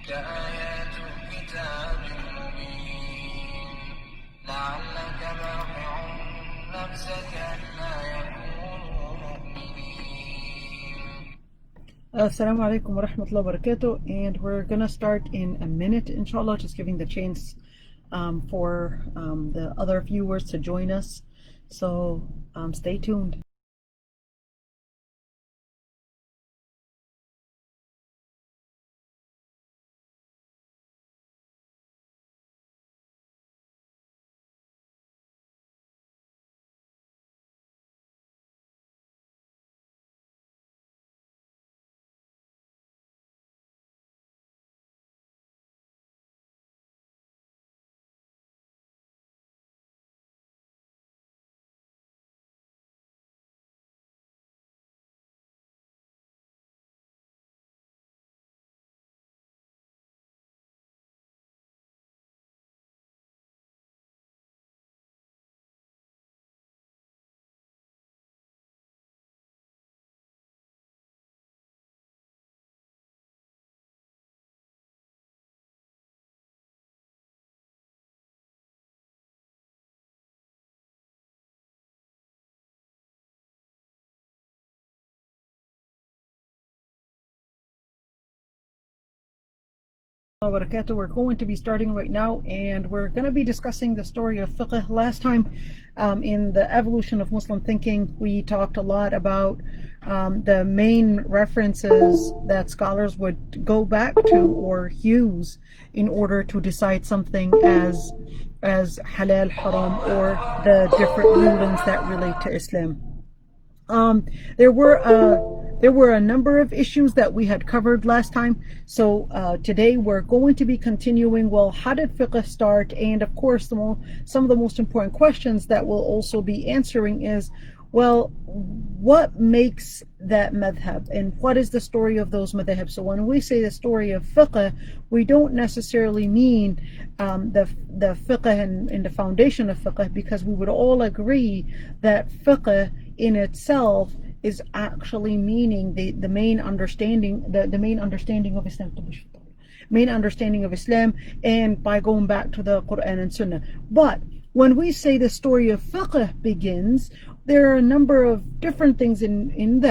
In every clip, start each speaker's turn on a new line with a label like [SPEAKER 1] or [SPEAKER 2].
[SPEAKER 1] تلك آيات كتاب مبين لعلك باخع نفسك ألا يكونوا مؤمنين.
[SPEAKER 2] Assalamu alaikum wa rahmatullahi wa barakatuh, and we're gonna start in a minute, inshallah, just giving the chance for the other viewers to join us. So stay tuned. We're going to be starting right now, and we're going to be discussing the story of fiqh. Last time, in the evolution of Muslim thinking, we talked a lot about the main references that scholars would go back to or use in order to decide something as halal, haram, or the different rulings that relate to Islam. There were a number of issues that we had covered last time. So today we're going to be continuing. Well, how did fiqh start? And of course, some of the most important questions that we'll also be answering is, well, what makes that madhab, and what is the story of those madhabs? So when we say the story of fiqh, we don't necessarily mean the fiqh and the foundation of fiqh, because we would all agree that fiqh in itself is actually meaning the main understanding, the main understanding of Islam, main understanding of Islam, and by going back to the Quran and Sunnah. But when we say the story of fiqh begins, there are a number of different things in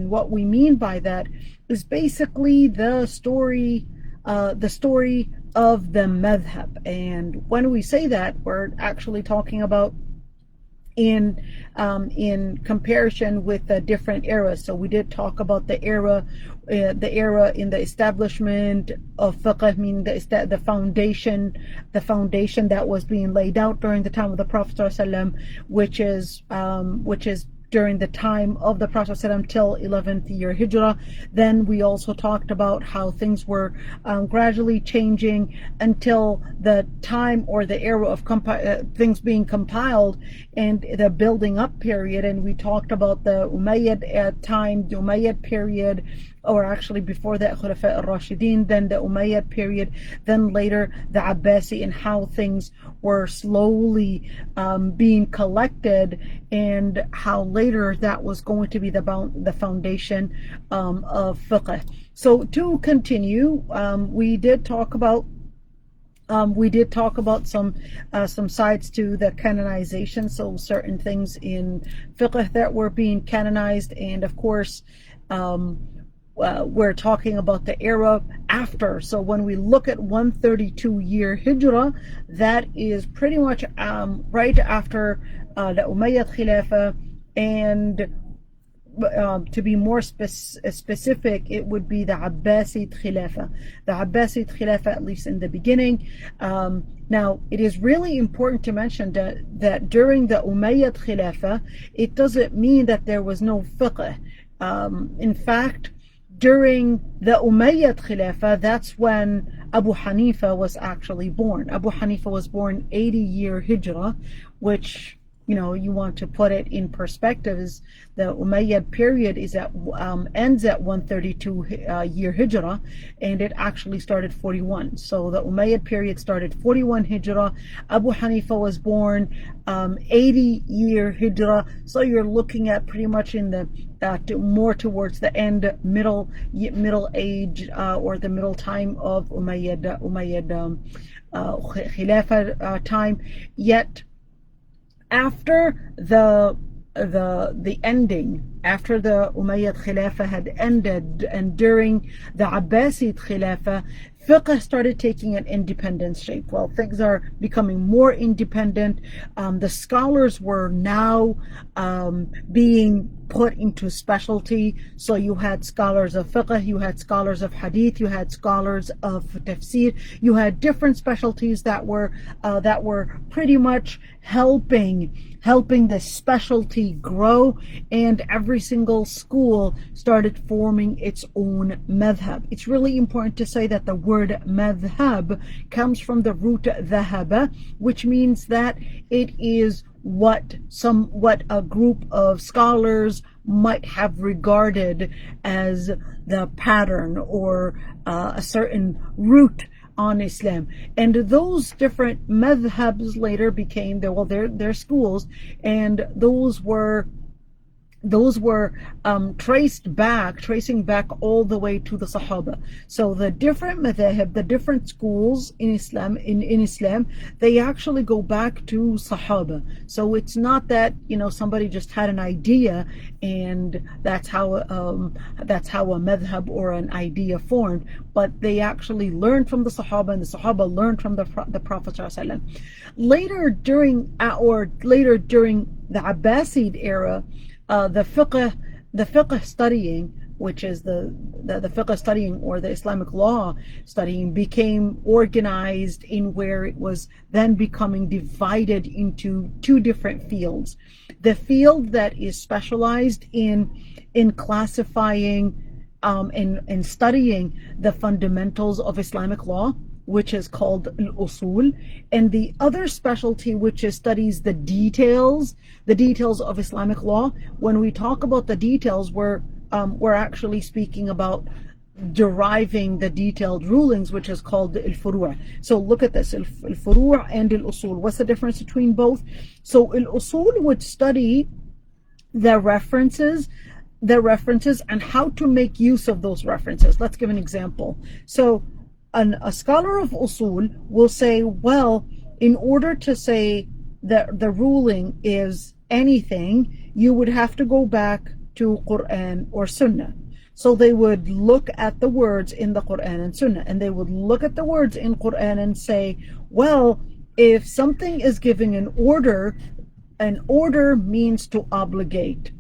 [SPEAKER 2] what we mean by that is basically the story of the madhab. And when we say that, we're actually talking about in comparison with the different eras. So we did talk about the era in the establishment of fiqh, meaning the foundation that was being laid out during the time of the Prophet ﷺ, which is during the time of the Prophet ﷺ till 11th year Hijrah. Then we also talked about how things were gradually changing until the time or the era of things being compiled and the building up period. And we talked about the Umayyad time, the Umayyad period, or actually before that Khulafa al-Rashidin, then the Umayyad period, then later the Abbasi, and how things were slowly being collected, and how later that was going to be the foundation of fiqh. So to continue, we did talk about some sides to the canonization, so certain things in fiqh that were being canonized, and of course we're talking about the era after. So when we look at 132 year Hijrah, that is pretty much right after the Umayyad Khilafah, and to be more specific, it would be the Abbasid Khilafah. The Abbasid Khilafah, at least in the beginning. Now, it is really important to mention that during the Umayyad Khilafah, it doesn't mean that there was no fiqh. In fact, during the Umayyad Khilafah, that's when Abu Hanifa was actually born. Abu Hanifa was born 80 year Hijrah, which you want to put it in perspective, is the Umayyad period is at ends at 132 year Hijrah, and it actually started 41. So the Umayyad period started 41 Hijrah. Abu Hanifa was born 80 year Hijrah. So you're looking at pretty much in the more towards the end, middle age, or the middle time of Umayyad Khilafah time. Yet after the ending, after the Umayyad Khilafah had ended, and during the Abbasid Khilafah, fiqh started taking an independent shape. Well, things are becoming more independent. The scholars were now being put into specialty. So you had scholars of fiqh, you had scholars of hadith, you had scholars of tafsir, you had different specialties that were pretty much helping the specialty grow, and every single school started forming its own madhab. It's really important to say that the word madhab comes from the root dhahaba, which means that it is what a group of scholars might have regarded as the pattern, or a certain route on Islam. And those different madhabs later became their schools, and those were tracing back all the way to the Sahaba. So the different madhab, the different schools in Islam, they actually go back to Sahaba. So it's not that somebody just had an idea and that's how a madhab or an idea formed, but they actually learned from the Sahaba, and the Sahaba learned from the Prophet ﷺ. Later during the Abbasid era, the fiqh studying, which is the fiqh studying, or the Islamic law studying, became organized in where it was then becoming divided into two different fields. The field that is specialized in classifying and studying the fundamentals of Islamic law, which is called al-usul, and the other specialty which studies the details of Islamic law. When we talk about the details, we're actually speaking about deriving the detailed rulings, which is called al-furu'. So look at this, al-furu' and al-usul. What's the difference between both? So al-usul would study the references and how to make use of those references. Let's give an example. So a scholar of usul will say, well, in order to say that the ruling is anything, you would have to go back to Quran or Sunnah. So they would look at the words in the Quran and Sunnah, and they would look at the words in Quran and say, well, if something is giving an order means to obligate.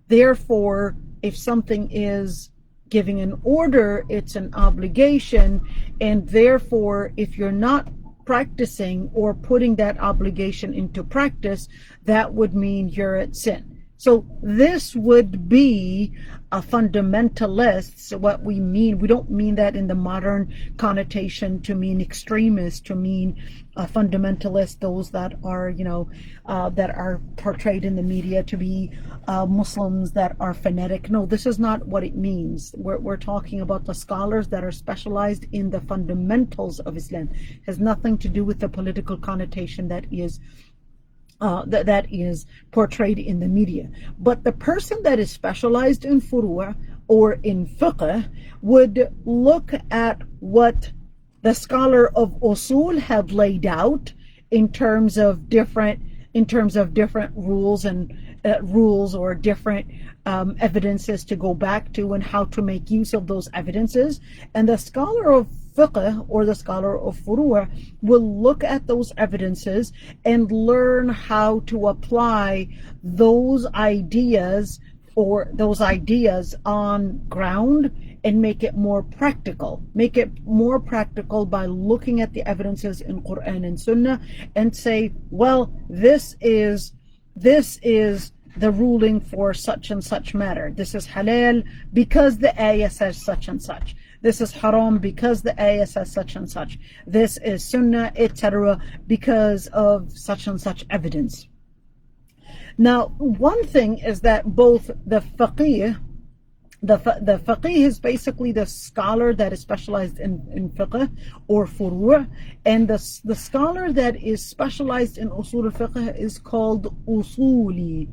[SPEAKER 2] Therefore, if something is giving an order, it's an obligation, and therefore if you're not practicing or putting that obligation into practice, that would mean you're at sin. So this would be a fundamentalist. So what we mean, we don't mean that in the modern connotation to mean extremist, to mean fundamentalist, those that are, that are portrayed in the media to be Muslims that are fanatic. No, this is not what it means. We're talking about the scholars that are specialized in the fundamentals of Islam. It has nothing to do with the political connotation that is portrayed in the media. But the person that is specialized in furu' or in fiqh would look at what the scholar of usul have laid out in terms of different rules and rules or different evidences to go back to, and how to make use of those evidences. And the scholar of fiqh or the scholar of furu' will look at those evidences and learn how to apply those ideas on ground and make it more practical by looking at the evidences in Quran and Sunnah and say, well, this is the ruling for such and such matter. This is halal because the ayah says such and such. This is haram because the ayah says such and such. This is sunnah, etc., because of such and such evidence. Now, one thing is that both the faqih, the faqih is basically the scholar that is specialized in fiqh or furu', and the scholar that is specialized in usul al-fiqh is called usuli,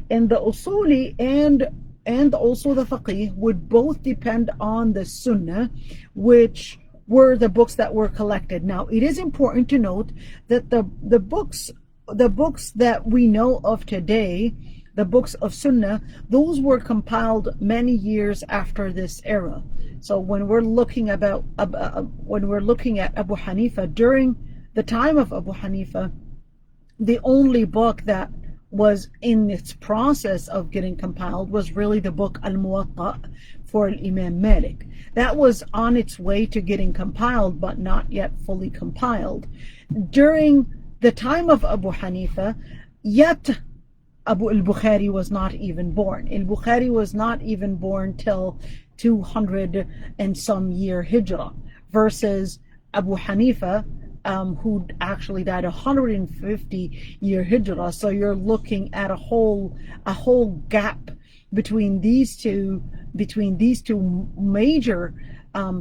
[SPEAKER 2] and the usuli and also the faqih would both depend on the sunnah, which were the books that were collected. Now, it is important to note that the books that we know of today, the books of Sunnah, those were compiled many years after this era. So when we're looking at Abu Hanifa, during the time of Abu Hanifa, the only book that was in its process of getting compiled was really the book Al-Muwatta for Imam Malik. That was on its way to getting compiled, but not yet fully compiled. During the time of Abu Hanifa, yet Abu al-Bukhari was not even born. Al-Bukhari was not even born till 200 and some year Hijrah, versus Abu Hanifa, who actually died 150 year Hijrah. So you're looking at a whole gap between these two major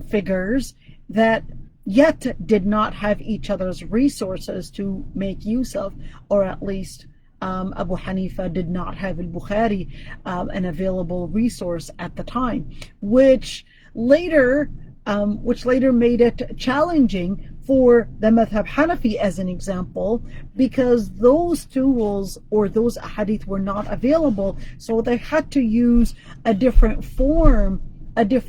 [SPEAKER 2] figures that yet did not have each other's resources to make use of, or at least Abu Hanifa did not have al-Bukhari, an available resource at the time, which later made it challenging for the Madhab Hanafi, as an example, because those tools or those hadith were not available, so they had to use a different form to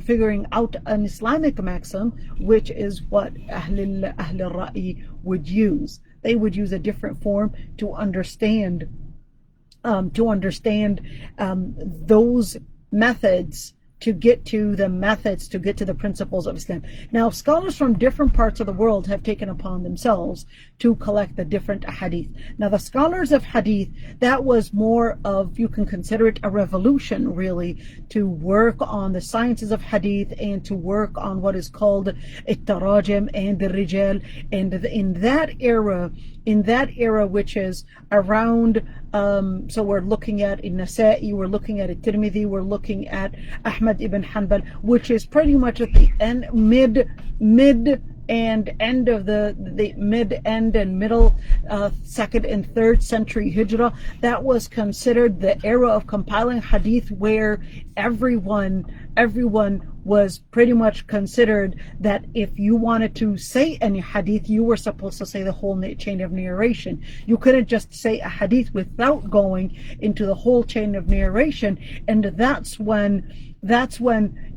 [SPEAKER 2] figuring out an Islamic maxim, which is what Ahl al-Ra'i would use. They would use a different form to understand those methods, to get to the principles of Islam. Now, scholars from different parts of the world have taken upon themselves to collect the different hadith. Now, the scholars of hadith, that was more of, you can consider it a revolution, really, to work on the sciences of hadith and to work on what is called at-tarajim and the rijal. And in that era, which is around, so we're looking at Nasa'i, we're looking at Tirmidhi, we're looking at Ahmad ibn Hanbal, which is pretty much at the end, mid and middle, second and third century Hijrah. That was considered the era of compiling hadith, where everyone was pretty much considered that if you wanted to say any hadith, you were supposed to say the whole chain of narration. You couldn't just say a hadith without going into the whole chain of narration, and that's when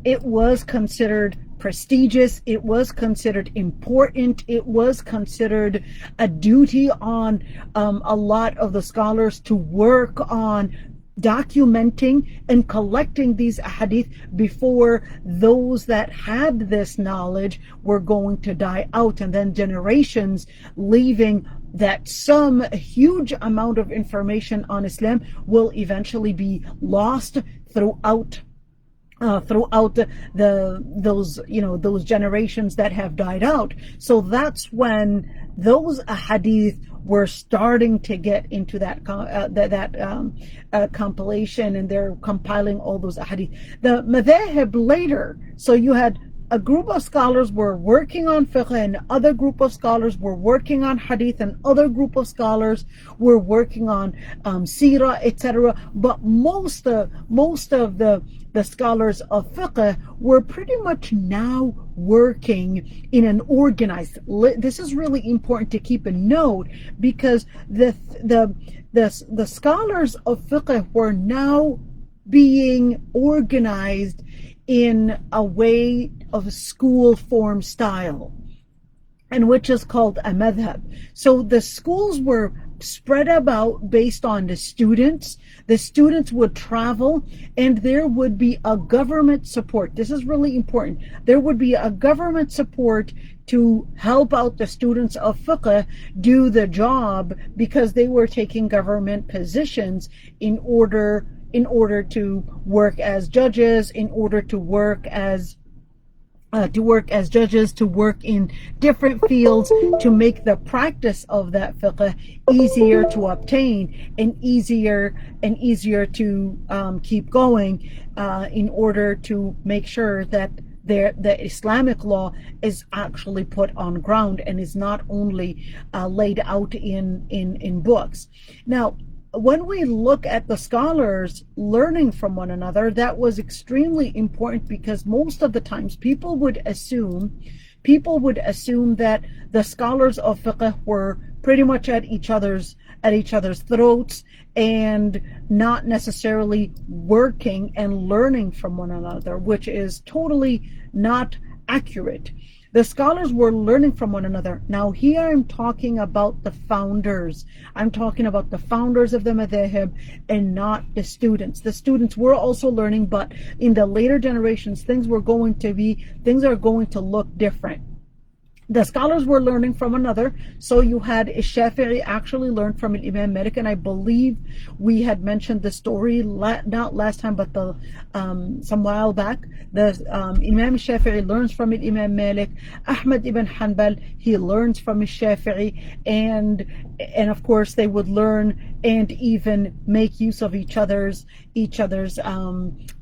[SPEAKER 2] it was considered prestigious, it was considered important, it was considered a duty on a lot of the scholars to work on documenting and collecting these hadith before those that had this knowledge were going to die out, and then generations leaving that some huge amount of information on Islam will eventually be lost throughout those generations that have died out. So that's when those hadith were starting to get into that compilation, and they're compiling all those hadith. The madhahib later, so you had a group of scholars were working on fiqh, and other group of scholars were working on hadith, and other group of scholars were working on seerah, etc. But most of the scholars of fiqh were pretty much now working in an organized. This is really important to keep in note, because the scholars of fiqh were now being organized in a way of a school form style, and which is called a madhab. So the schools were spread about based on the students. The students would travel, and there would be a government support. This is really important. There would be a government support to help out the students of fiqh do the job, because they were taking government positions in order to work as judges, in order to work as to work as judges, to work in different fields, to make the practice of that fiqh easier to obtain and easier to keep going, in order to make sure that the Islamic law is actually put on ground and is not only laid out in books. Now, when we look at the scholars learning from one another, that was extremely important, because most of the times people would assume that the scholars of fiqh were pretty much at each other's throats and not necessarily working and learning from one another, which is totally not accurate. The scholars were learning from one another. Now here I'm talking about the founders. I'm talking about the founders of the madhab and not the students. The students were also learning, but in the later generations, things are going to look different. The scholars were learning from another. So you had Shafi'i actually learned from Imam Malik, and I believe we had mentioned the story not last time, but some while back. The Imam Shafi'i learns from Imam Malik. Ahmad ibn Hanbal, he learns from Shafi'i, and of course they would learn and even make use of each other's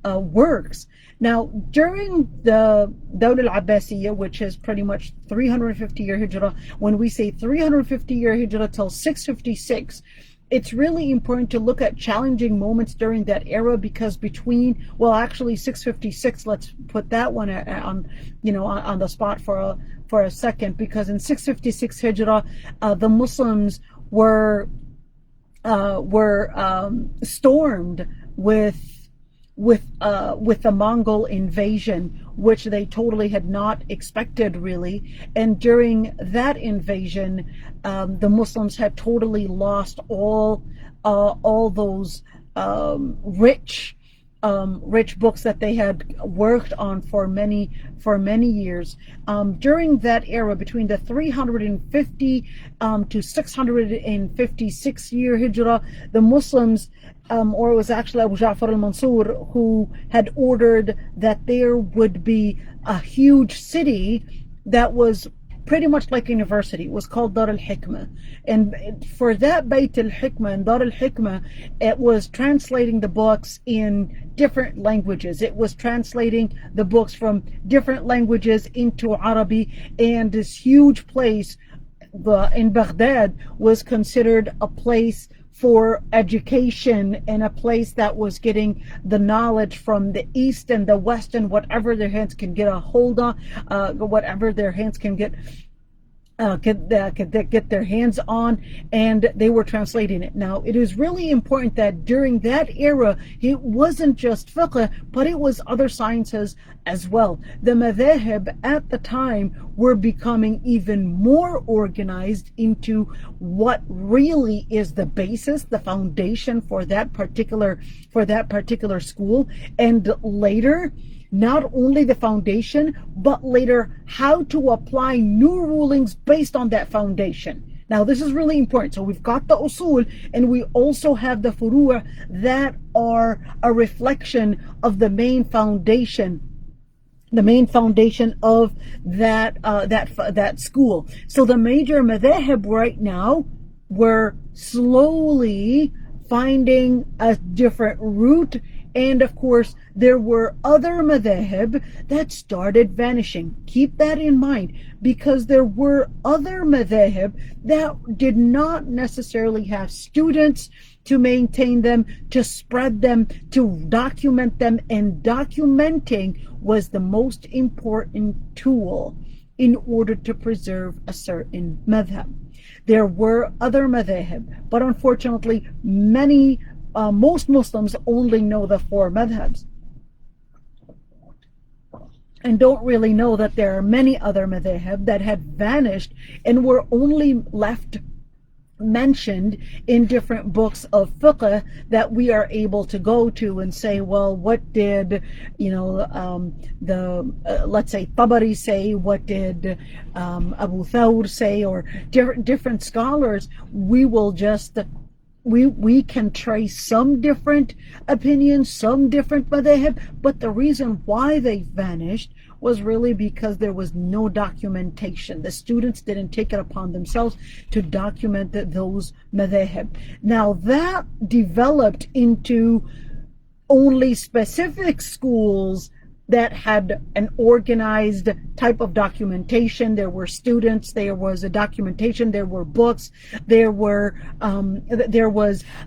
[SPEAKER 2] works. Now, during the Dawla al-Abbasiyya, which is pretty much 350-year Hijrah, when we say 350-year Hijrah till 656, it's really important to look at challenging moments during that era, because actually 656, let's put that one on the spot for a second, because in 656 Hijrah, the Muslims were stormed with the Mongol invasion, which they totally had not expected, really. And during that invasion, the Muslims had totally lost all those rich books that they had worked on for many years. During that era, between the 350 to 656 year Hijrah, the Muslims, or it was actually Abu Ja'far al-Mansur, who had ordered that there would be a huge city that was pretty much like a university. It was called Dar al-Hikmah. And for that Bayt al-Hikmah and Dar al-Hikmah, it was translating the books in different languages. It was translating the books from different languages into Arabic, and this huge place in Baghdad was considered a place for education and a place that was getting the knowledge from the East and the West and whatever their hands can get a hold on, whatever their hands can get their hands on, and they were translating it. Now, it is really important that during that era, it wasn't just fiqh, but it was other sciences as well. The madhahib at the time were becoming even more organized into what really is the basis, the foundation for that particular school, and later, not only the foundation, but later how to apply new rulings based on that foundation. Now, this is really important. So we've got the usul, and we also have the furu' that are a reflection of the main foundation of that school. So the major madhahib right now were slowly finding a different route. And of course, there were other madhahib that started vanishing. Keep that in mind, because there were other madhahib that did not necessarily have students to maintain them, to spread them, to document them. And documenting was the most important tool in order to preserve a certain madhab. There were other madhahib, but unfortunately, most Muslims only know the four madhabs and don't really know that there are many other madhahib that had vanished and were only left mentioned in different books of fiqh that we are able to go to and say, well, what did let's say Tabari say, what did Abu Thawr say, or different scholars. We will just we can trace some different opinions, some different madhahib, but the reason why they vanished was really because there was no documentation. The students didn't take it upon themselves to document those madhahib. Now that developed into only specific schools that had an organized type of documentation. There were students, there was a documentation, there were books, there was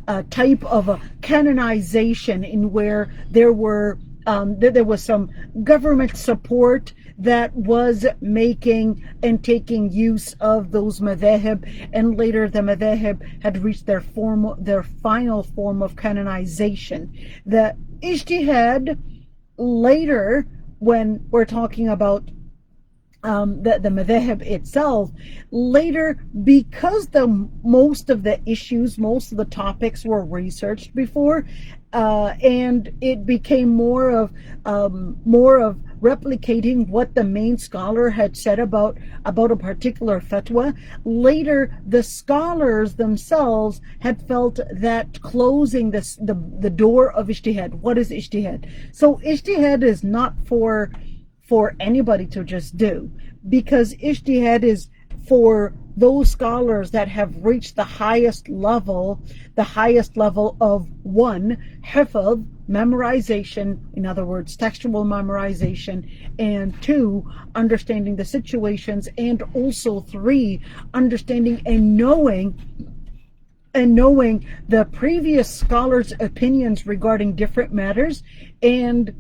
[SPEAKER 2] a type of a canonization in where there was some government support that was making and taking use of those madhahib, and later the madhahib had reached their final form of canonization. The ijtihad later, when we're talking about the madhahib itself, later, because most of the issues, most of the topics were researched before, and it became more of replicating what the main scholar had said about a particular fatwa. Later, the scholars themselves had felt that closing the door of ijtihad. What is ijtihad? So ijtihad is not for anybody to just do, because ijtihad is for those scholars that have reached the highest level of one, hifz, memorization, in other words, textual memorization, and two, understanding the situations, and also three, understanding and knowing the previous scholars' opinions regarding different matters. And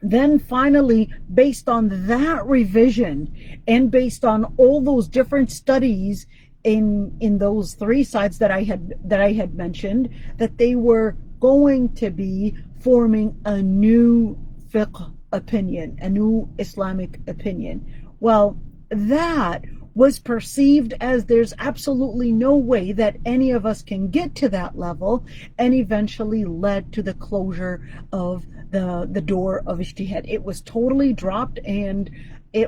[SPEAKER 2] then finally, based on that revision and based on all those different studies in those three sides that I had mentioned, that they were going to be forming a new fiqh opinion, a new Islamic opinion. Well, that was perceived as there's absolutely no way that any of us can get to that level, and eventually led to the closure of the door of ijtihad. It was totally dropped, and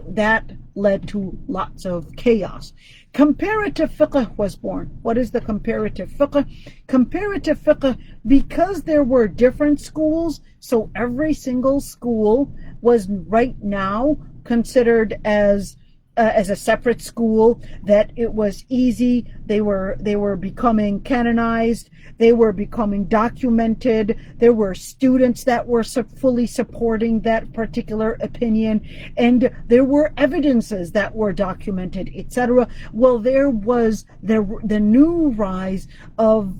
[SPEAKER 2] that led to lots of chaos. Comparative fiqh was born. What is the comparative fiqh? Comparative fiqh, because there were different schools, so every single school was right now considered as a separate school, that it was easy. They were becoming canonized. They were becoming documented. There were students that were fully supporting that particular opinion, and there were evidences that were documented, etc. Well, there was the new rise of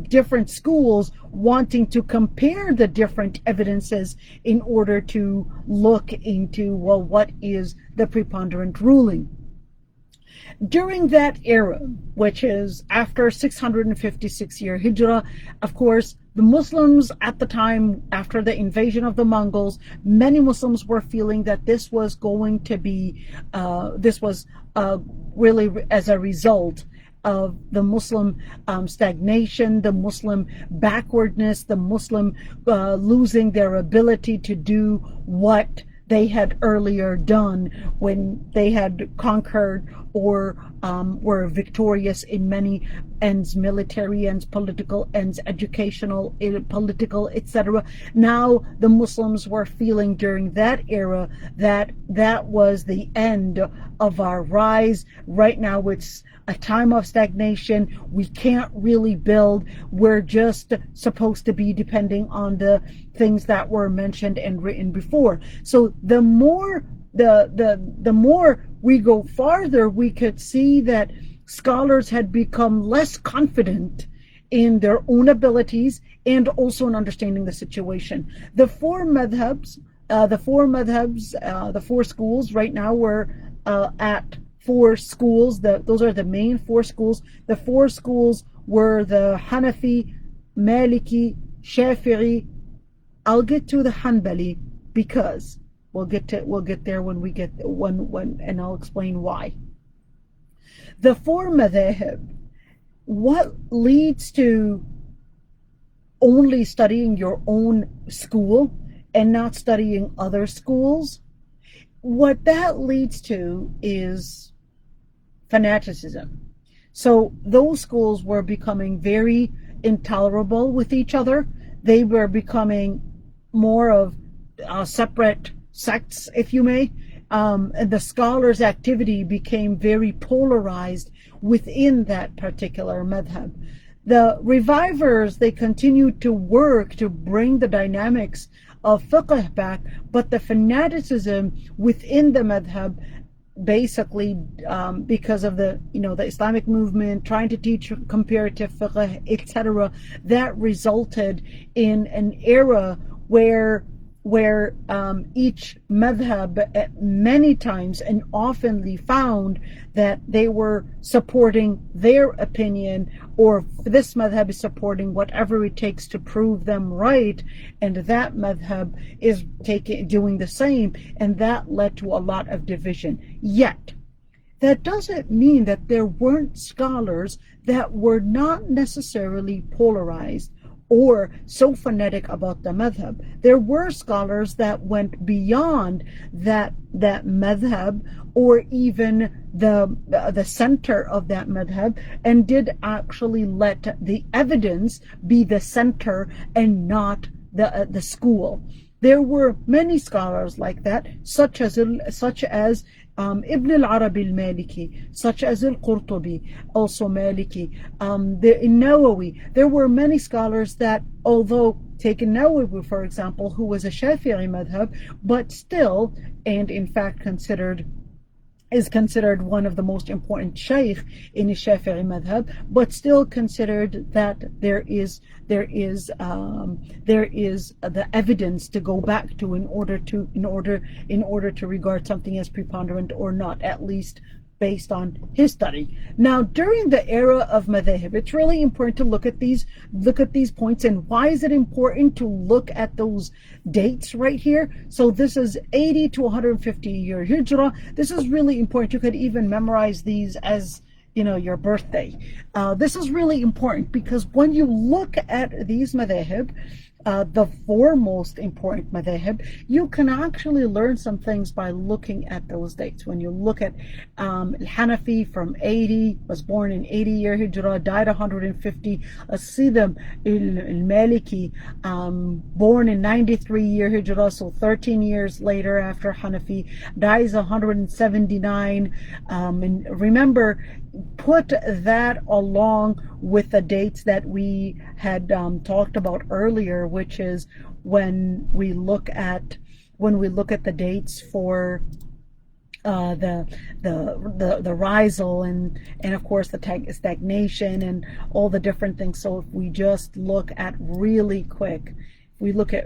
[SPEAKER 2] different schools wanting to compare the different evidences in order to look into, well, what is the preponderant ruling. During that era, which is after 656 year Hijrah, of course, the Muslims at the time, after the invasion of the Mongols, many Muslims were feeling that this was going to be, really as a result of the Muslim stagnation, the Muslim backwardness, the Muslim losing their ability to do what they had earlier done when they had conquered or were victorious in many ends, military ends, political ends, educational, political, etc. Now the Muslims were feeling during that era that was the end of our rise. Right now it's a time of stagnation. We can't really build. We're just supposed to be depending on the things that were mentioned and written before. So the more we go farther, we could see that scholars had become less confident in their own abilities and also in understanding the situation. The four madhabs, the four schools right now, we're at four schools. Those are the main four schools. The four schools were the Hanafi, Maliki, Shafi'i. I'll get to the Hanbali because we'll get there when and I'll explain why. The four madhahib. What leads to only studying your own school and not studying other schools? What that leads to is fanaticism. So those schools were becoming very intolerable with each other. They were becoming more of separate sects, if you may. And the scholars' activity became very polarized within that particular madhab. The revivers, they continued to work to bring the dynamics of fiqh back, but the fanaticism within the madhab, basically because of the the Islamic movement trying to teach comparative fiqh, etc., that resulted in an era where each madhab many times and oftenly found that they were supporting their opinion, or this madhab is supporting whatever it takes to prove them right, and that madhab is doing the same, and that led to a lot of division. Yet that doesn't mean that there weren't scholars that were not necessarily polarized or so fanatic about the madhab. There were scholars that went beyond that madhab, or even the center of that madhab, and did actually let the evidence be the center and not the school. There were many scholars like that, such as Ibn al-Arabi al-Maliki, such as al-Qurtubi, also Maliki, the Nawawi. There were many scholars that, although take Nawawi for example, who was a Shafi'i madhab, but still, and in fact is considered one of the most important shaykh in the Shafi'i madhab, but still considered that there is the evidence to go back to in order to regard something as preponderant or not, at least based on his study. Now, during the era of madhahib, it's really important to look at these points. And why is it important to look at those dates right here? So this is 80 to 150 year hijrah. This is really important. You could even memorize these as your birthday. This is really important because when you look at these madhahib, the four most important madhahib, you can actually learn some things by looking at those dates. When you look at Al-Hanafi from 80, was born in 80 year hijrah, died 150. As-Sidam Al-Maliki, born in 93 year hijrah, so 13 years later after Hanafi, dies 179. And remember, put that along with the dates that we had talked about earlier, which is when we look at the dates for the risal and of course the stagnation and all the different things. So if we just look at really quick, 11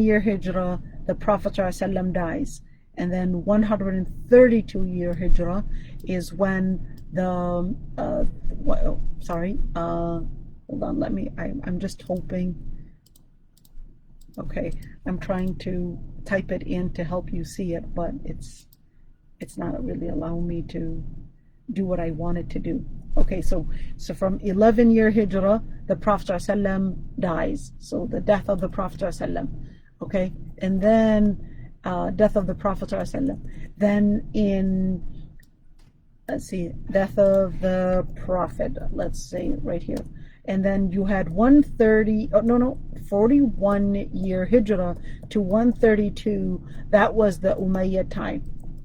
[SPEAKER 2] year hijrah, the Prophet ﷺ dies. And then 132 year hijrah is when hold on, I'm just hoping. Okay, I'm trying to type it in to help you see it, but it's not really allowing me to do what I wanted to do. Okay, so from 11 year hijrah, the Prophet ﷺ dies. So the death of the Prophet ﷺ. Okay, and then death of the Prophet ﷺ. Then death of the Prophet, let's say right here. And then you had 41 year hijrah to 132, that was the Umayyad time.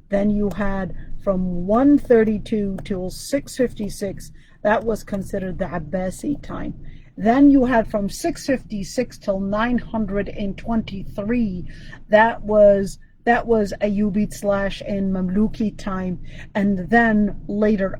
[SPEAKER 2] Then you had from 132 till 656, that was considered the Abbasi time. Then you had from 656 till 923, that was Ayyubid / and Mamluki time. And then later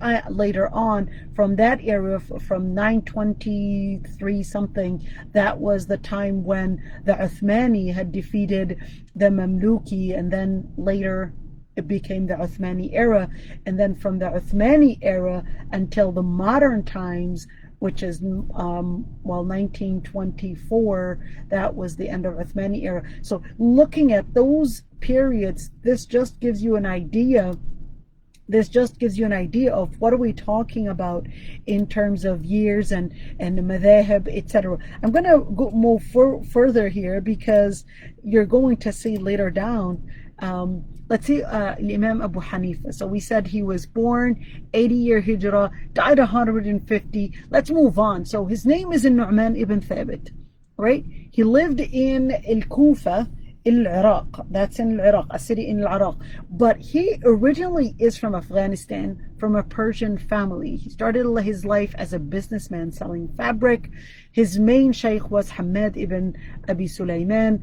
[SPEAKER 2] on, from that era, from 923 something, that was the time when the Uthmani had defeated the Mamluki, and then later it became the Uthmani era. And then from the Uthmani era until the modern times, which is 1924, that was the end of Uthmani era. So looking at those periods, this just gives you an idea. Of what are we talking about in terms of years and the madhahib, etc. I'm going to move further here because you're going to see later down. Let's see, Imam Abu Hanifa. So we said he was born 80 year hijrah, died 150. Let's move on. So his name is Nu'man ibn Thabit. right? He lived in Al-Kufa in Iraq. That's in Iraq, a city in Iraq. But he originally is from Afghanistan, from a Persian family. He started his life as a businessman selling fabric. His main sheikh was Hamad ibn Abi Sulaiman,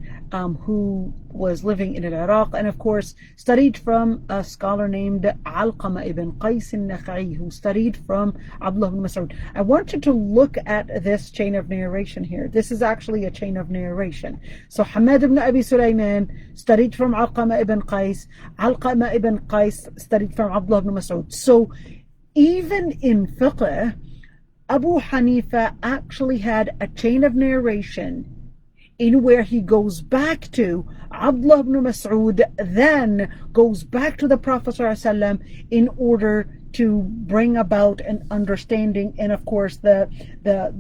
[SPEAKER 2] who was living in Iraq, and of course studied from a scholar named Alqama ibn Qais al-Nakha'i, who studied from Abdullah ibn Mas'ud. I want you to look at this chain of narration here. This is actually a chain of narration. So Hamad ibn Abi Sulaiman studied from Alqama ibn Qais. Alqama ibn Qais studied from Abdullah ibn Mas'ud. So even in fiqh, Abu Hanifa actually had a chain of narration in where he goes back to Abdullah ibn Mas'ud, then goes back to the Prophet ﷺ in order to bring about an understanding, and of course the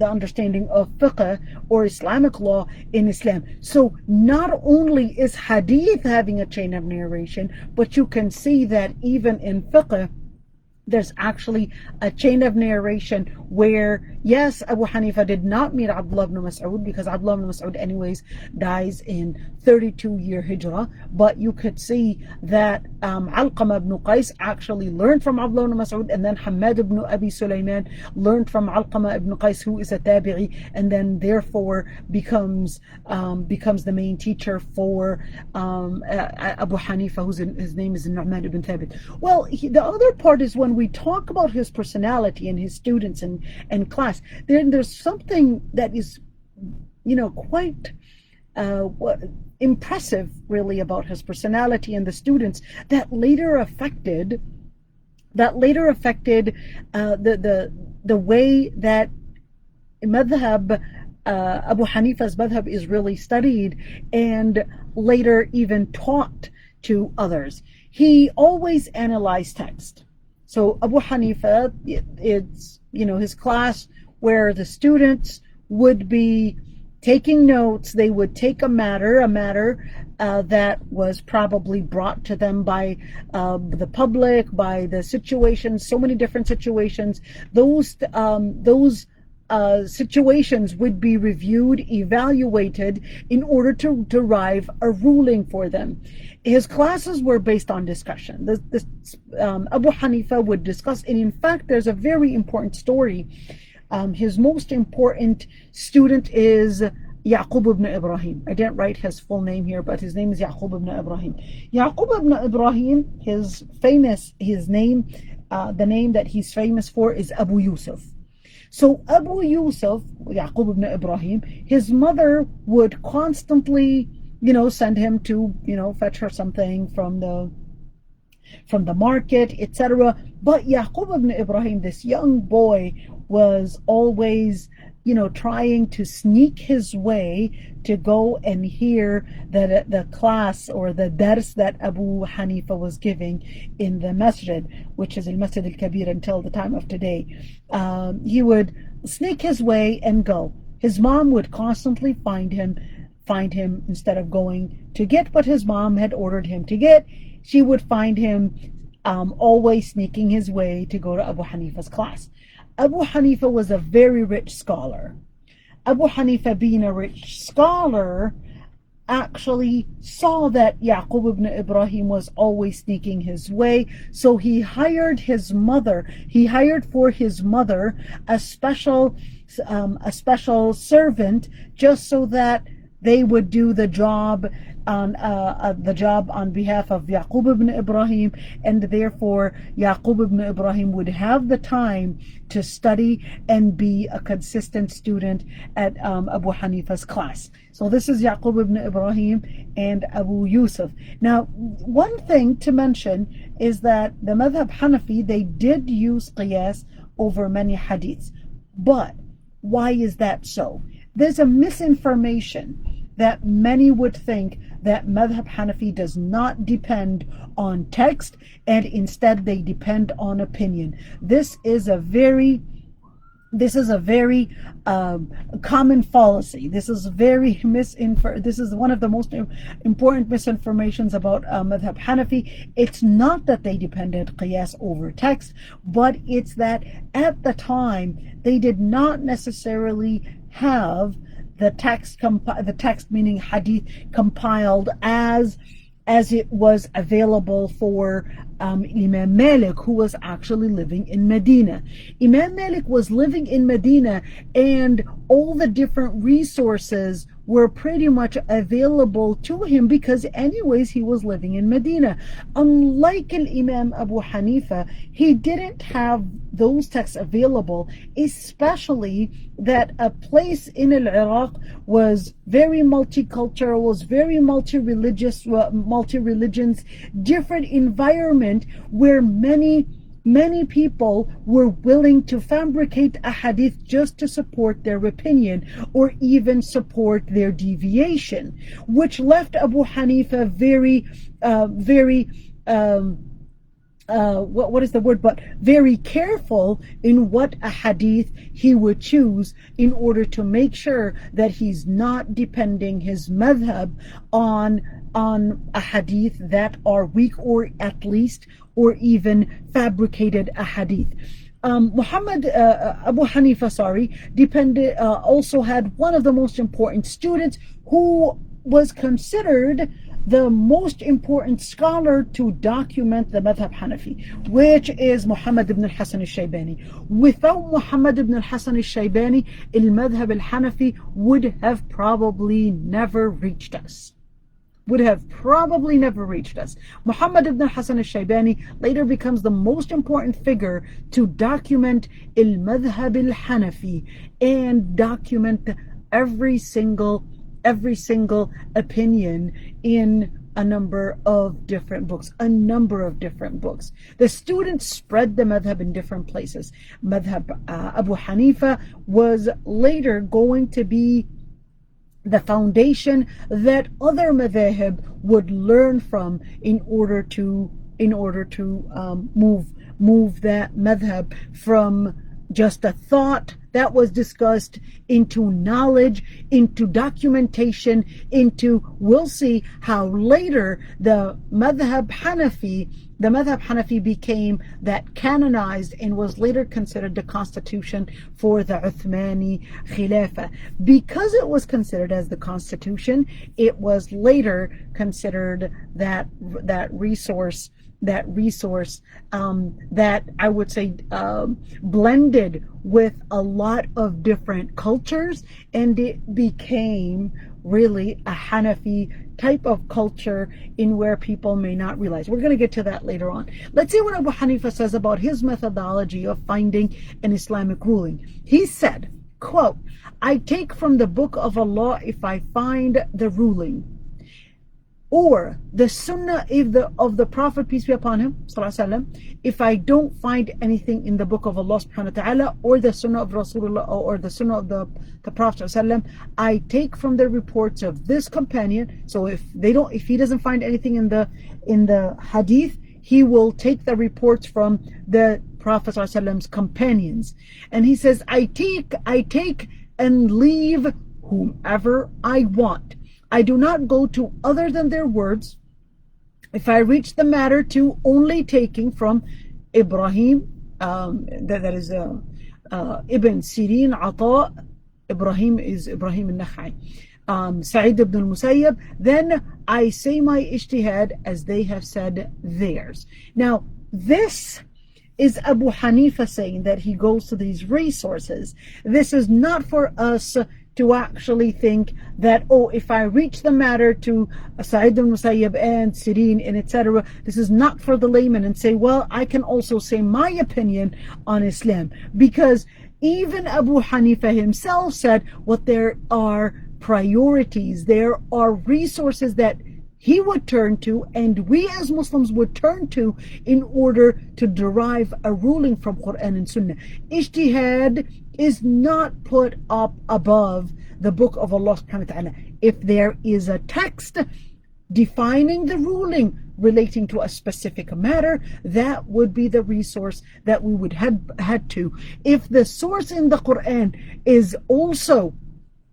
[SPEAKER 2] understanding of fiqh or Islamic law in Islam. So not only is hadith having a chain of narration, but you can see that even in fiqh there's actually a chain of narration where, yes, Abu Hanifa did not meet Abdullah ibn Mas'ud, because Abdullah ibn Mas'ud anyways dies in 32-year Hijrah, but you could see that Alqama ibn Qais actually learned from Abdullah ibn Mas'ud, and then Hamad ibn Abi Sulaiman learned from Alqama ibn Qais, who is a tabi'i, and then therefore becomes the main teacher for Abu Hanifa, his name is Nu'man ibn Thabit. Well, the other part is when we talk about his personality and his students and class, there's something that is, quite impressive really about his personality and the students that later affected the way that madhab, Abu Hanifa's madhab is really studied and later even taught to others. He always analyzed text. So Abu Hanifa, it's, his class where the students would be taking notes. They would take a matter that was probably brought to them by the public, by the situations, so many different situations. Those situations would be reviewed, evaluated in order to derive a ruling for them. His classes were based on discussion. Abu Hanifa would discuss, and in fact, there's a very important story. His most important student is Yaqub ibn Ibrahim. I didn't write his full name here, but his name is Yaqub ibn Ibrahim. Yaqub ibn Ibrahim, the name that he's famous for is Abu Yusuf. So Abu Yusuf, Yaqub ibn Ibrahim, his mother would constantly, send him to, fetch her something from the market, etc. But Yaqub ibn Ibrahim, this young boy, was always, trying to sneak his way to go and hear the class or the dars that Abu Hanifa was giving in the masjid, which is al-Masjid al-Kabir until the time of today. He would sneak his way and go. His mom would constantly find him instead of going to get what his mom had ordered him to get. She would find him always sneaking his way to go to Abu Hanifa's class. Abu Hanifa was a very rich scholar. Abu Hanifa, being a rich scholar, actually saw that Yaqub ibn Ibrahim was always sneaking his way, so he hired for his mother a special servant, just so that they would do the job on behalf of Yaqub ibn Ibrahim, and therefore Yaqub ibn Ibrahim would have the time to study and be a consistent student at Abu Hanifa's class. So this is Yaqub ibn Ibrahim and Abu Yusuf. Now, one thing to mention is that the Madhab Hanafi, they did use qiyas over many hadiths. But why is that so? There's a misinformation that many would think that Madhab Hanafi does not depend on text, and instead they depend on opinion. This is a very common fallacy. This is one of the most important misinformations about Madhab Hanafi. It's not that they depended qiyas over text, but it's that at the time they did not necessarily have the text meaning hadith, compiled as it was available for Imam Malik, who was actually living in Medina. Imam Malik was living in Medina, and all the different resources were pretty much available to him because anyways he was living in Medina. Unlike Imam Abu Hanifa, he didn't have those texts available, especially that a place in Iraq was very multicultural, was very multi-religious, multi-religions, different environment where many people were willing to fabricate a hadith just to support their opinion or even support their deviation, which left Abu Hanifa very careful in what a hadith he would choose in order to make sure that he's not depending his madhab on a hadith that are weak or at least or even fabricated a hadith. Abu Hanifa, also had one of the most important students who was considered the most important scholar to document the Madhab Hanafi, which is Muhammad ibn al-Hasan al-Shaybani. Without Muhammad ibn al-Hasan al-Shaybani, al-Madhab al-Hanafi would have probably never reached us. Muhammad ibn al-Hasan al-Shaybani later becomes the most important figure to document al-Madhab al-Hanafi and document every single opinion in a number of different books. The students spread the madhab in different places. Abu Hanifa was later going to be the foundation that other madhahib would learn from in order to move that madhab from just a thought that was discussed into knowledge, into documentation, we'll see how later the Madhab Hanafi became that canonized and was later considered the constitution for the Uthmani Khilafah. Because it was considered as the constitution, it was later considered that resource that I would say blended with a lot of different cultures, and it became really a Hanafi type of culture in where people may not realize. We're going to get to that later on. Let's see what Abu Hanifa says about his methodology of finding an Islamic ruling. He said, quote, "I take from the book of Allah if I find the ruling, or the sunnah of the Prophet, peace be upon him, if I don't find anything in the book of Allah subhanahu wa ta'ala, or the sunnah of Rasulullah, or the sunnah of the Prophet, I take from the reports of this companion." So if he doesn't find anything in the hadith, he will take the reports from the Prophet's companions. And he says, I take and leave whomever I want. I do not go to other than their words. If I reach the matter to only taking from Ibrahim, that is Ibn Sirin, Ata, Ibrahim is Ibrahim al-Nakhai, Sa'id ibn al-Musayyab, then I say my ijtihad as they have said theirs. Now, this is Abu Hanifa saying that he goes to these resources. This is not for us to actually think that, oh, if I reach the matter to Sa'id al-Musayyab and Sirin and etc., this is not for the layman, and say, well, I can also say my opinion on Islam. Because even Abu Hanifa himself said what there are priorities, there are resources that he would turn to, and we as Muslims would turn to, in order to derive a ruling from Quran and Sunnah. Ijtihad is not put up above the book of Allah subhanahu wa ta'ala. If there is a text defining the ruling relating to a specific matter, that would be the resource that we would had to. If the source in the Quran is also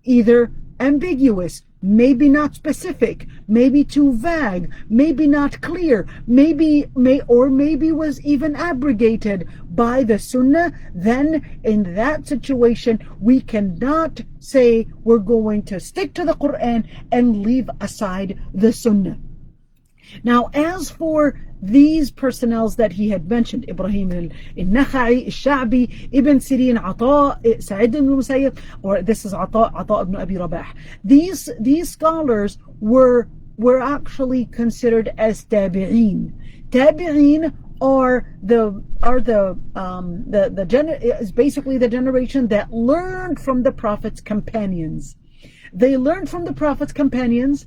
[SPEAKER 2] either ambiguous, maybe not specific, maybe too vague, maybe not clear, maybe was even abrogated by the Sunnah, then in that situation we cannot say we're going to stick to the Quran and leave aside the Sunnah. Now, as for these personnels that he had mentioned, Ibrahim al-Nakha'i, al-Sha'bi, Ibn Sirin, Ata, Sa'id ibn Musayyib, or this is Ata ibn Abi Rabah. These scholars were actually considered as tabi'een. Tabi'een is basically the generation that learned from the Prophet's companions. They learned from the Prophet's companions,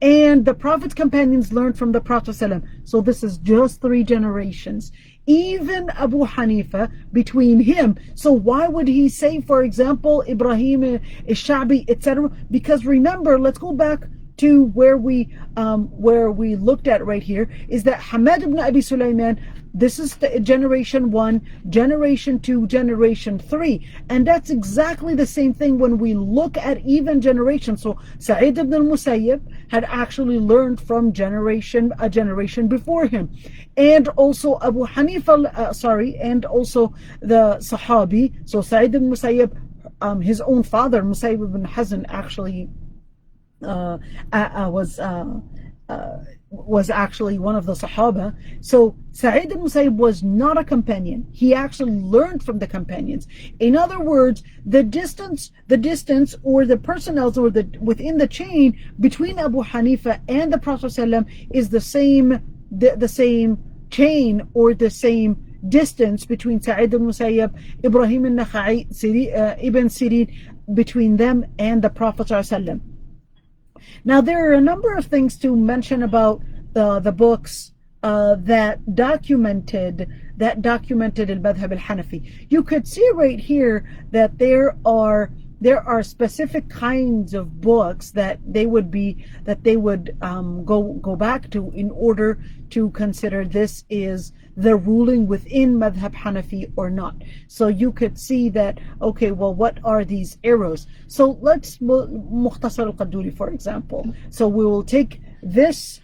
[SPEAKER 2] and the Prophet's companions learned from the Prophet ﷺ. So this is just 3 generations. Even Abu Hanifa, between him. So why would he say, for example, Ibrahim al-Sha'bi, etc.? Because remember, let's go back to where we looked at right here, is that Hamad ibn Abi Sulaiman, this is the generation 1, generation 2, generation 3, and that's exactly the same thing when we look at even generations. So Sa'id ibn al-Musayyib had actually learned from a generation before him, and also Abu Hanifa, and also the Sahabi. So Sa'id ibn Musayyib, his own father Musayyib ibn Hazn actually was actually one of the Sahaba. So Sa'id al-Musayyib was not a companion. He actually learned from the companions. In other words, the distance or the personnel or within the chain between Abu Hanifa and the Prophet ﷺ is the same chain or the same distance between Sa'id al-Musayyib, Ibrahim al-Nakha'i, Ibn Sirin, between them and the Prophet ﷺ. Now, there are a number of things to mention about the books that documented al-Madhab al-Hanafi. You could see right here that there are specific kinds of books that they would go back to in order to consider this is the ruling within Madhab Hanafi or not. So you could see that, okay, well, what are these arrows? So let's Mukhtasar al-Qadduri, for example. So we will take this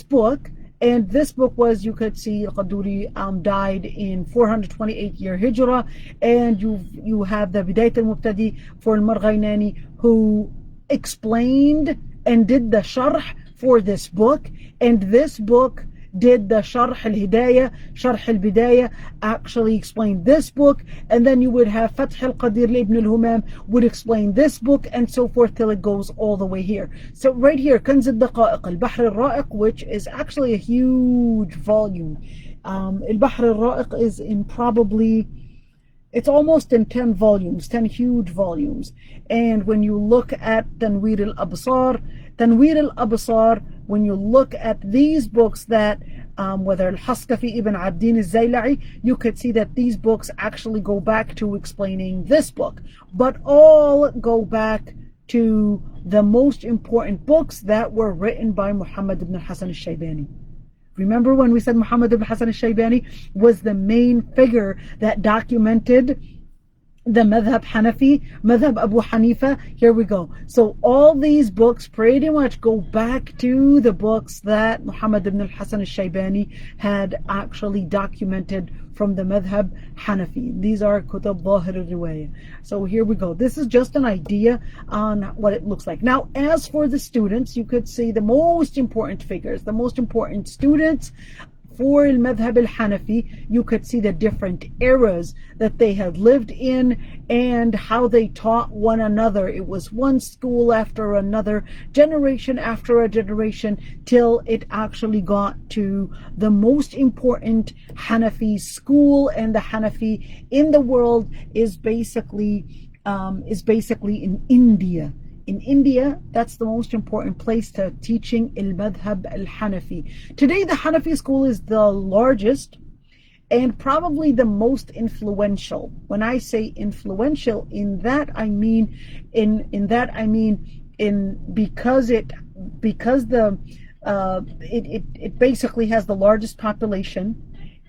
[SPEAKER 2] book, and this book was, you could see al-Qadduri died in 428 year Hijrah, and you have the Bidayat al-Mubtadi for al-Marghaynani, who explained and did the sharh for this book, and this book did the Sharh al-Hidayah, Sharh al-Bidayah, actually explained this book, and then you would have Fath al-Qadir ibn al-Humam would explain this book, and so forth till it goes all the way here. So right here, Kanz al-Daqa'iq, al-Bahr al-Ra'iq, which is actually a huge volume. Al-Bahr al-Ra'iq is in it's almost in 10 volumes, 10 huge volumes. And when you look at Tanweer al-Absar, when you look at these books that, whether Al-Haskafi ibn Abdin al-Zayla'i, you could see that these books actually go back to explaining this book, but all go back to the most important books that were written by Muhammad ibn Hasan al-Shaybani. Remember when we said Muhammad ibn Hasan al-Shaybani was the main figure that documented the Madhab Hanafi, Madhab Abu Hanifa? Here we go. So all these books pretty much go back to the books that Muhammad ibn Hasan al-Shaybani had actually documented from the Madhab Hanafi. These are Kutab Zahir al-Riwayah. So here we go. This is just an idea on what it looks like. Now, as for the students, you could see the most important figures, the most important students for al-Madhab al-Hanafi. You could see the different eras that they had lived in and how they taught one another. It was one school after another, generation after a generation, till it actually got to the most important Hanafi school. And the Hanafi in the world is basically in India. In India, that's the most important place to teaching al-Madhab al-Hanafi. Today, the Hanafi school is the largest and probably the most influential. When I say influential, because it basically has the largest population,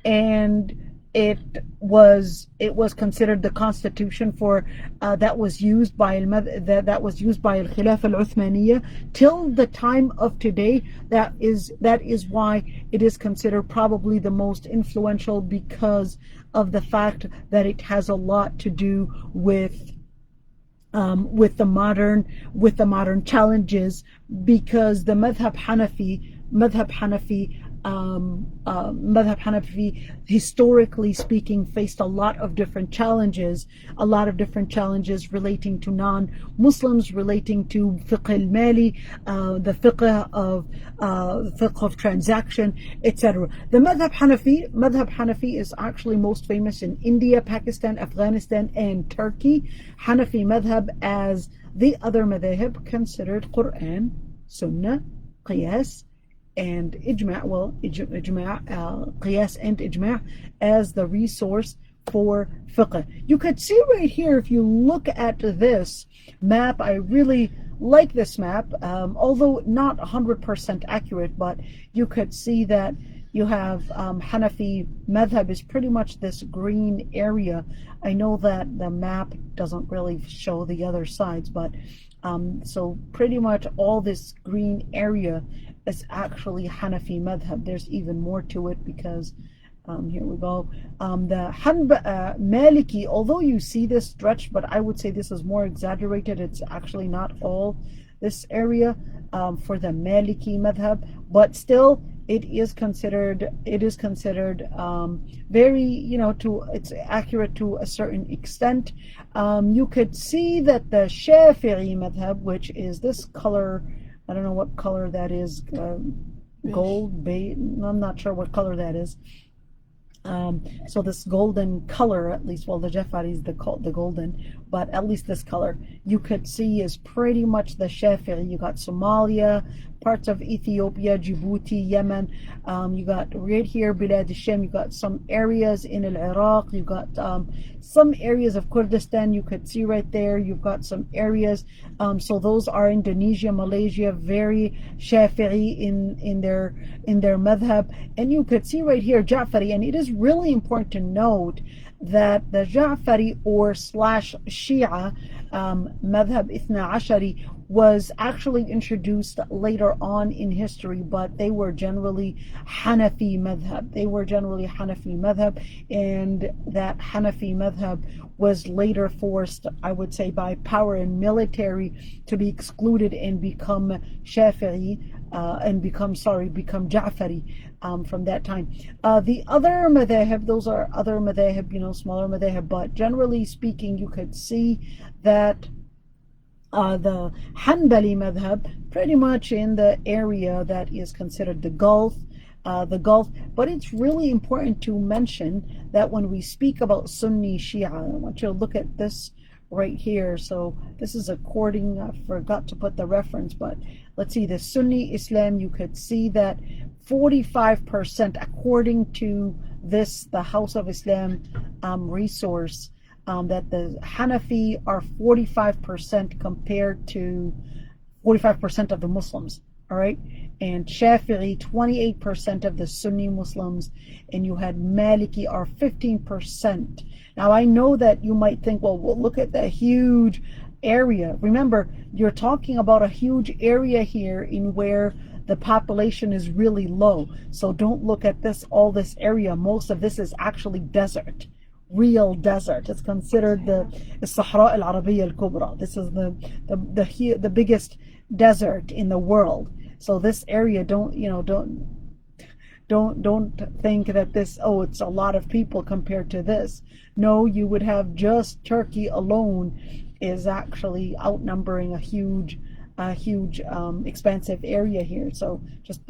[SPEAKER 2] and it was considered the constitution for that was used by that was used by al Khilafah al Uthmaniyya till the time of today. That is why it is considered probably the most influential, because of the fact that it has a lot to do with the modern challenges, because the Madhab Hanafi, historically speaking, faced a lot of different challenges, relating to non-Muslims, relating to fiqh al-mali, the fiqh of transaction, etc. The Madhab Hanafi is actually most famous in India, Pakistan, Afghanistan, and Turkey. Hanafi Madhab, as the other madhab, considered Quran, Sunnah, Qiyas, and ijma', qiyas and ijma' as the resource for fiqh. You could see right here, if you look at this map, I really like this map, although not 100% accurate, but you could see that you have Hanafi madhab is pretty much this green area. I know that the map doesn't really show the other sides, but so pretty much all this green area is actually Hanafi madhab. There's even more to it, because here we go. The Maliki, although you see this stretch, but I would say this is more exaggerated. It's actually not all this area for the Maliki madhab, but still it is considered very, it's accurate to a certain extent. You could see that the Shafi'i madhab, which is this color, I don't know what color that is, gold, beige, I'm not sure what color that is. So this golden color, at least, well, the Jafari is the golden, but at least this color you could see is pretty much the Shafi'i. You got Somalia, parts of Ethiopia, Djibouti, Yemen. You got right here Bilad al-Sham. You got some areas in Iraq. You got some areas of Kurdistan. You could see right there. You've got some areas. So those are Indonesia, Malaysia, very Shafi'i in their madhab. And you could see right here Ja'fari. And it is really important to note that the Ja'fari or / Shia madhab Ithna Ashari was actually introduced later on in history, but they were generally Hanafi madhab. And that Hanafi madhab was later forced, I would say, by power and military to be excluded and become Shafi'i, become Ja'fari from that time. The other madhab, those are other madhab, smaller madhab, but generally speaking, you could see that the Hanbali madhab, pretty much in the area that is considered the Gulf, but it's really important to mention that when we speak about Sunni Shia, I want you to look at this right here. So this is according, I forgot to put the reference, but let's see, the Sunni Islam, you could see that 45%, according to this, the House of Islam resource, that the Hanafi are 45% compared to 45% of the Muslims, all right? And Shafi'i, 28% of the Sunni Muslims, and you had Maliki are 15%. Now, I know that you might think, well, look at the huge area. Remember, you're talking about a huge area here in where the population is really low. So don't look at all this area. Most of this is actually desert. Real desert. It's considered the Sahara al-Arabiya al-Kubra. This is the biggest desert in the world. So this area, don't think that this, it's a lot of people compared to this. No, you would have just Turkey alone is actually outnumbering a huge expansive area here. So just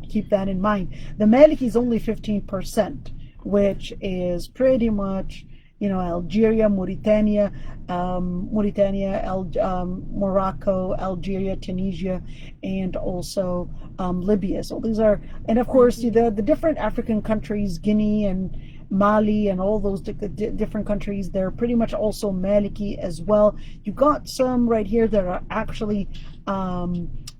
[SPEAKER 2] keep that in mind. The Maliki is only 15%. Which is pretty much, Algeria, Mauritania, Morocco, Algeria, Tunisia, and also Libya. So these are, and of course, the different African countries, Guinea and Mali and all those different countries, they're pretty much also Maliki as well. You got some right here that are actually Zahiri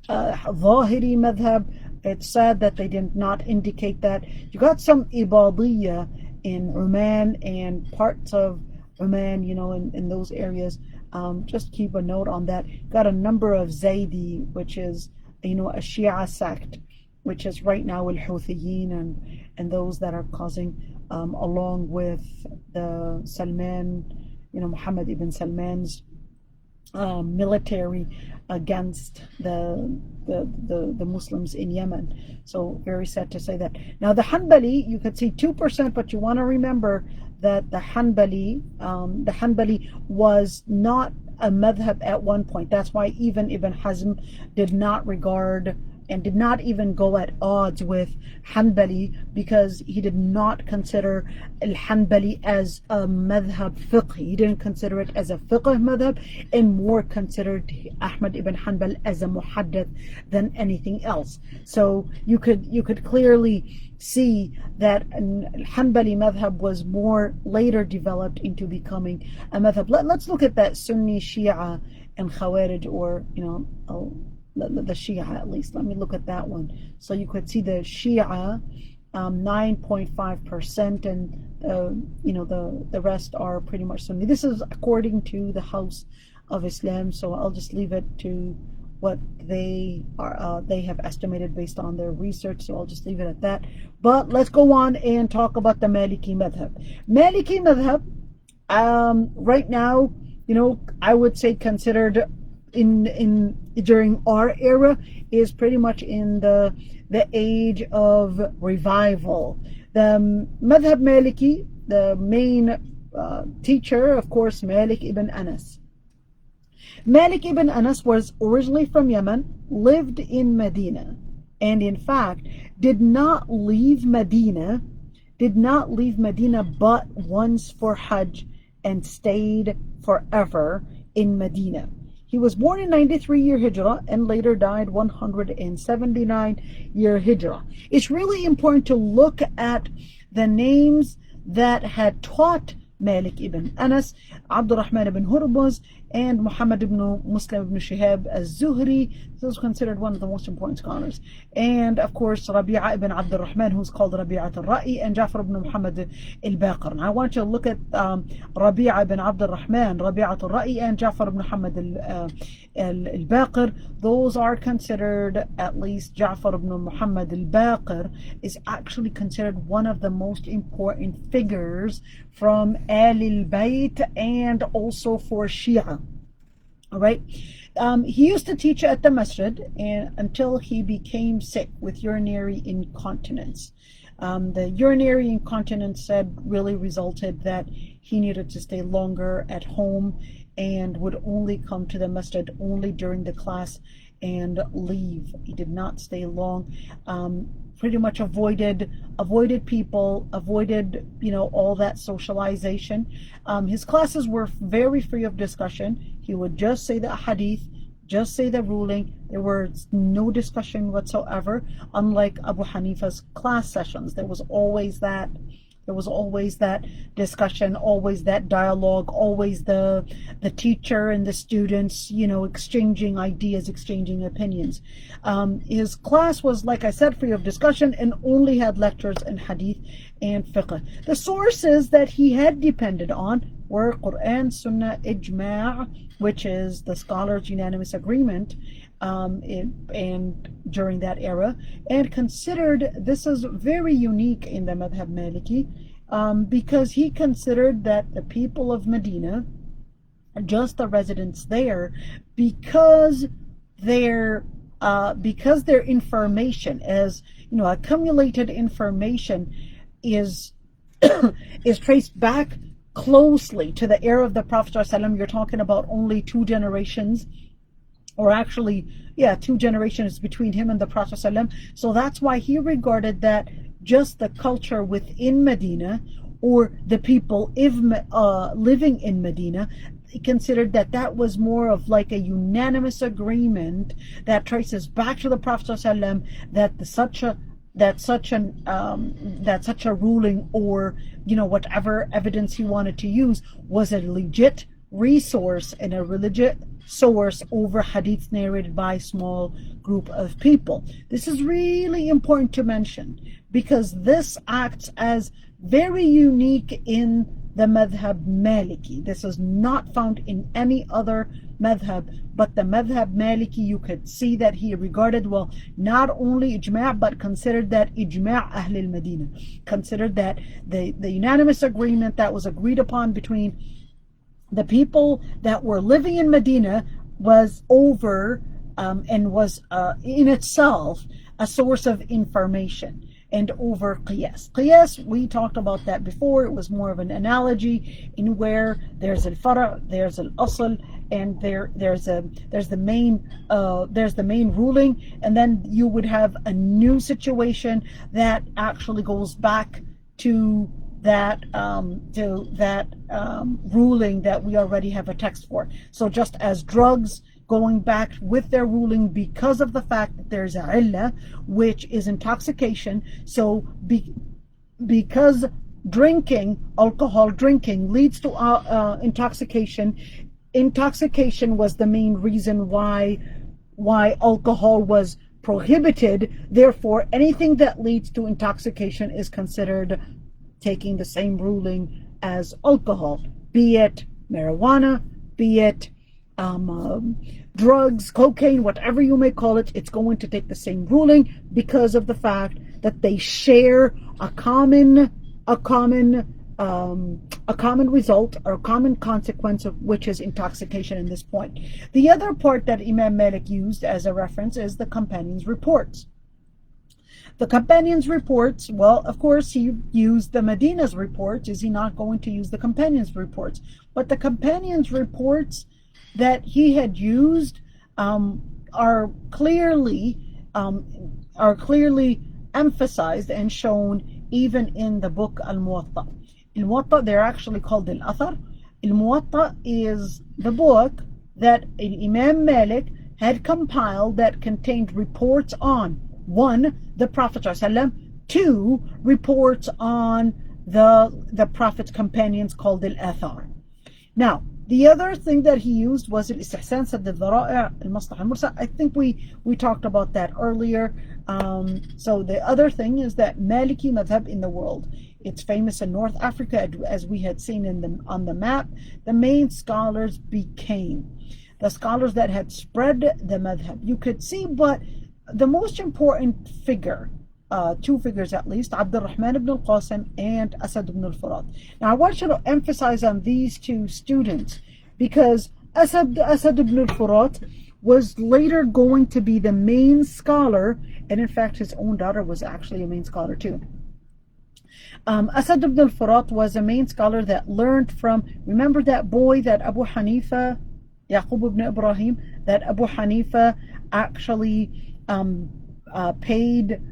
[SPEAKER 2] madhab. It's sad that they did not indicate that. You got some Ibadiyya in Oman and parts of Oman, in those areas. Just keep a note on that. Got a number of Zaydi, which is, a Shia sect, which is right now al-Houthiyyin and those that are causing, along with the Salman, Muhammad ibn Salman's military against the Muslims in Yemen. So very sad to say that. Now the Hanbali, you could see 2%, but you want to remember that the Hanbali was not a madhab at one point. That's why even Ibn Hazm did not regard and did not even go at odds with Hanbali, because he did not consider al-Hanbali as a madhab fiqh. He didn't consider it as a fiqh madhab, and more considered Ahmad ibn Hanbal as a muhaddith than anything else. So you could clearly see that Hanbali madhab was more later developed into becoming a madhab. Let's look at that Sunni Shia and Khawarij, or the Shia at least. Let me look at that one. So you could see the Shia, 9.5%, and the rest are pretty much Sunni. This is according to the House of Islam, so I'll just leave it to what they have estimated based on their research, so I'll just leave it at that. But let's go on and talk about the Maliki madhab. Maliki madhab, right now, I would say considered in during our era, is pretty much in the age of revival. The Madhab Maliki, the main teacher, of course, Malik ibn Anas. Malik ibn Anas was originally from Yemen, lived in Medina, and in fact did not leave Medina but once for Hajj, and stayed forever in Medina. He was born in 93 year Hijrah and later died 179 year Hijrah. It's really important to look at the names that had taught Malik ibn Anas: Abdurrahman ibn Hurmuz and Muhammad ibn Muslim ibn Shihab az-Zuhri. This was considered one of the most important scholars. And of course, Rabi'a ibn Abdurrahman, who's called Rabi'at al-Ra'i, and Ja'far ibn Muhammad al-Baqir. Now I want you to look at Rabi'a ibn Abdurrahman, Rabi'at al-Ra'i, and Ja'far ibn Muhammad al-Baqir. Those are considered, at least Ja'far ibn Muhammad al-Baqir is actually considered one of the most important figures from Ahlul Bayt and also for Shia. All right. He used to teach at the masjid until he became sick with urinary incontinence. The urinary incontinence really resulted that he needed to stay longer at home and would only come to the masjid only during the class and leave. He did not stay long. Pretty much avoided people, avoided all that socialization. His classes were very free of discussion. He would just say the hadith, just say the ruling. There was no discussion whatsoever, unlike Abu Hanifa's class sessions. There was always that discussion, always that dialogue, always the teacher and the students, exchanging ideas, exchanging opinions. His class was, like I said, free of discussion and only had lectures in hadith and fiqh. The sources that he had depended on were Quran, Sunnah, Ijma', which is the scholars' unanimous agreement, and during that era, and considered this is very unique in the Madhab Maliki, because he considered that the people of Medina, just the residents there, because their information, as accumulated information, is traced back closely to the era of the Prophet ﷺ. You're talking about only 2 generations, or actually, 2 generations between him and the Prophet ﷺ. So that's why he regarded that just the culture within Medina, or the people living in Medina, he considered that was more of like a unanimous agreement that traces back to the Prophet ﷺ, that such a ruling, or whatever evidence he wanted to use, was a legit resource and a legit source over hadiths narrated by a small group of people. This is really important to mention, because this acts as very unique in the Madhab Maliki. This is not found in any other madhab, but the Madhab Maliki, you could see that he regarded, well, not only ijma' but considered that ijma' Ahl al-Madina, considered that the unanimous agreement that was agreed upon between the people that were living in Medina was over and was in itself a source of information. And over qiyas. Qiyas, we talked about that before. It was more of an analogy in where there's al-fara', there's al-asl, and there's the main ruling, and then you would have a new situation that actually goes back to that ruling that we already have a text for. So just as drugs going back with their ruling because of the fact that there's a illah, which is intoxication. So because alcohol drinking leads to intoxication, intoxication was the main reason why alcohol was prohibited. Therefore, anything that leads to intoxication is considered taking the same ruling as alcohol, be it marijuana, be it drugs, cocaine, whatever you may call it. It's going to take the same ruling because of the fact that they share a common result or a common consequence, of which is intoxication in this point. The other part that Imam Malik used as a reference is the companions' reports. The companions' reports, well, of course, he used the Medina's reports. Is he not going to use the companions' reports? But the companions' reports that he had used are clearly emphasized and shown even in the book Al-Muwatta. Al-Muwatta, they're actually called Al-Athar. Al-Muwatta is the book that Imam Malik had compiled that contained reports on, 1, the Prophet ﷺ, 2, reports on the Prophet's companions called Al-Athar. Now, the other thing that he used was al-istihsan, sadd al-dhara'i', al-maslaha al-mursal. I think we talked about that earlier. So the other thing is that Maliki madhab in the world, it's famous in North Africa, as we had seen on the map. The main scholars became the scholars that had spread the madhab. You could see, but the most important figure, 2 figures at least, Abdurrahman ibn al-Qasim and Asad ibn al-Furat. Now I want you to emphasize on these 2 students, because Asad ibn al-Furat was later going to be the main scholar, and in fact his own daughter was actually a main scholar too. Asad ibn al-Furat was a main scholar that learned from, remember that boy that Abu Hanifa, Yaqub ibn Ibrahim, that Abu Hanifa actually paid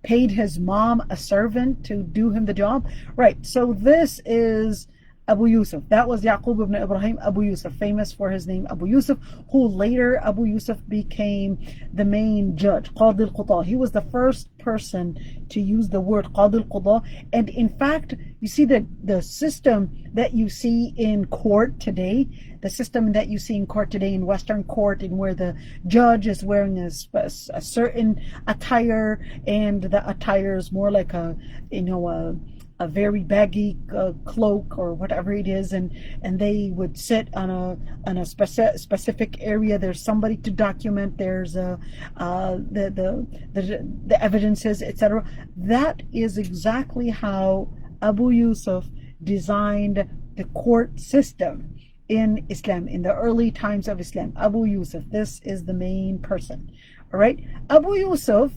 [SPEAKER 2] paid his mom a servant to do him the job, right? So this is Abu Yusuf. That was Yaqub ibn Ibrahim, Abu Yusuf, famous for his name Abu Yusuf, who later Abu Yusuf became the main judge, Qadi al-Qudah. He was the first person to use the word Qadi al-Qudah. And in fact, you see that the system that you see in court today, the system that you see in court today in Western court, in where the judge is wearing a certain attire, and the attire is more like a very baggy cloak or whatever it is, and they would sit on a specific area. There's somebody to document. There's the evidences, etc. That is exactly how Abu Yusuf designed the court system in Islam, in the early times of Islam. Abu Yusuf, this is the main person. All right, Abu Yusuf,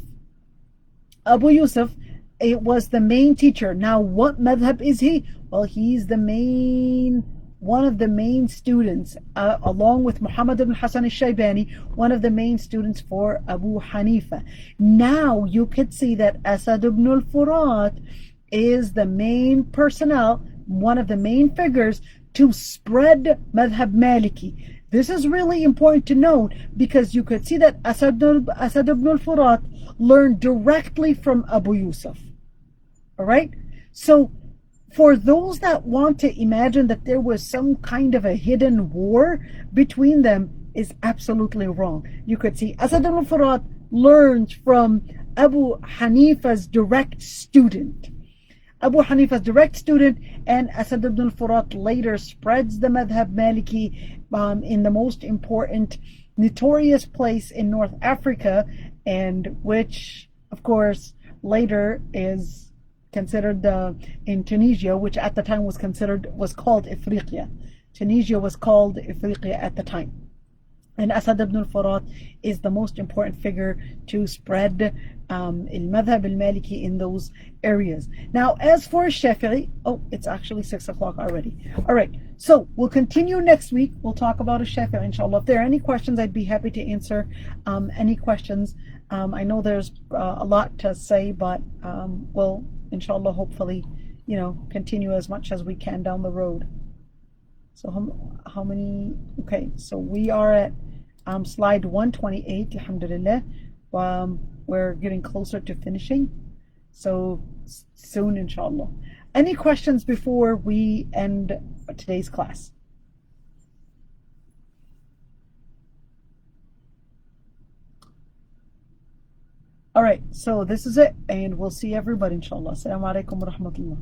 [SPEAKER 2] it was the main teacher. Now, what madhab is he? Well, he's one of the main students, along with Muhammad ibn Hassan al-Shaybani, one of the main students for Abu Hanifa. Now, you could see that Asad ibn al-Furat is the main personnel, one of the main figures to spread madhab Maliki. This is really important to note, because you could see that Asad ibn al-Furat learned directly from Abu Yusuf. All right, so for those that want to imagine that there was some kind of a hidden war between them, is absolutely wrong. You could see Asad al-Furat learned from Abu Hanifa's direct student. Abu Hanifa's direct student, and Asad ibn al-Furat later spreads the Madhab Maliki in the most important, notorious place in North Africa, and which, of course, later is considered in Tunisia, which at the time was called Ifriqiya. Tunisia was called Ifriqiya at the time. And Asad ibn al-Furat is the most important figure to spread al-Madhab al-Maliki in those areas. Now, as for Shafi'i, it's actually 6 o'clock already. All right, so we'll continue next week. We'll talk about a Shafi'i, inshallah. If there are any questions, I'd be happy to answer any questions. I know there's a lot to say, but we'll, inshallah, hopefully, continue as much as we can down the road. So how many? Okay, so we are at slide 128, alhamdulillah. We're getting closer to finishing, so soon, inshallah. Any questions before we end today's class? All right, so this is it, and we'll see everybody, inshallah. Assalamu alaikum wa rahmatullah.